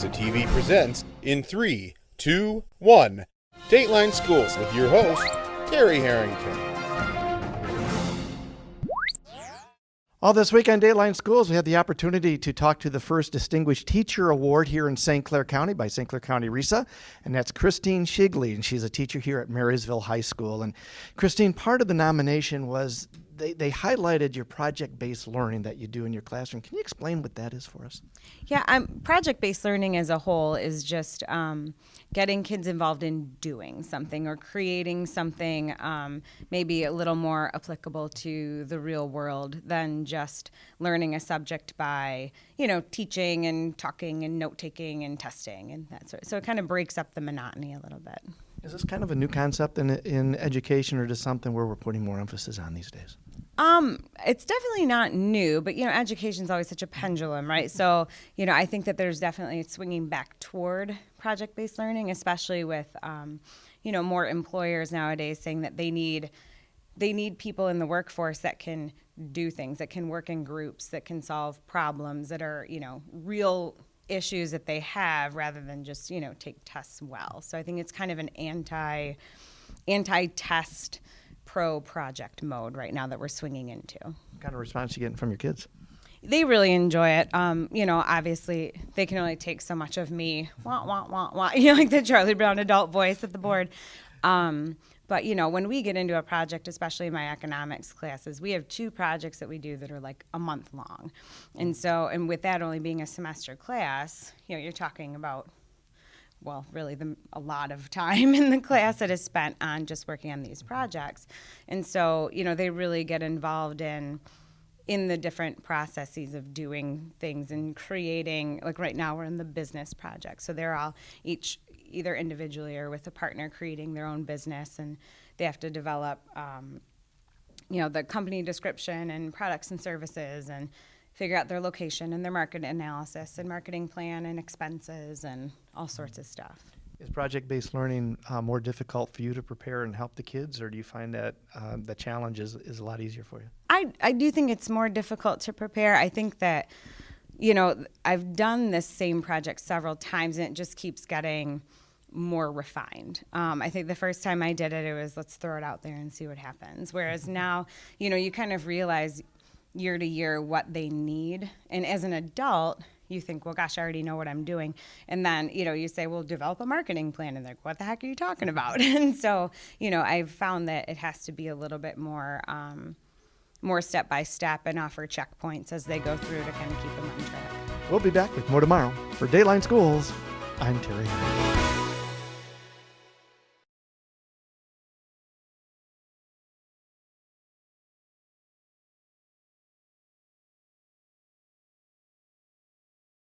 RESA TV presents in 3, 2, 1, Dateline Schools with your host, Terry Harrington. All this week on Dateline Schools, we had the opportunity to talk to the first Distinguished Teacher Award here in St. Clair County by St. Clair County RESA, and that's Christine Shigley, and she's a teacher here at Marysville High School. And Christine, part of the nomination was they highlighted your project-based learning that you do in your classroom. Can you explain what that is for us? Yeah, project-based learning as a whole is just getting kids involved in doing something or creating something maybe a little more applicable to the real world than just learning a subject by, teaching and talking and note-taking and testing and that sort. So it kind of breaks up the monotony a little bit. Is this kind of a new concept in education, or just something where we're putting more emphasis on these days? It's definitely not new, but education is always such a pendulum, right? So, I think that there's definitely swinging back toward project-based learning, especially with, more employers nowadays saying that they need people in the workforce that can do things, that can work in groups, that can solve problems that are, real issues that they have, rather than just, take tests well. So I think it's kind of an anti-test pro-project mode right now that we're swinging into. What kind of response are you getting from your kids? They really enjoy it. Obviously they can only take so much of me, wah, wah, wah, wah, like the Charlie Brown adult voice at the board. But, when we get into a project, especially in my economics classes, we have 2 projects that we do that are like a month long. And with that only being a semester class, you're talking about, really a lot of time in the class that is spent on just working on these projects. And so, they really get involved in the different processes of doing things and creating, like right now we're in the business project. So they're all each either individually or with a partner creating their own business, and they have to develop, the company description and products and services and figure out their location and their market analysis and marketing plan and expenses and all sorts of stuff. Is project-based learning more difficult for you to prepare and help the kids, or do you find that the challenge is a lot easier for you? I do think it's more difficult to prepare. I think that, I've done this same project several times, and it just keeps getting more refined. I think the first time I did it, it was, let's throw it out there and see what happens. Whereas now, you kind of realize year to year what they need. And as an adult, you think, well, gosh, I already know what I'm doing. And then, you say, well, develop a marketing plan. And they're like, what the heck are you talking about? And so, I've found that it has to be a little bit more step by step and offer checkpoints as they go through to kind of keep them on track. We'll be back with more tomorrow. For Dateline Schools, I'm Terry.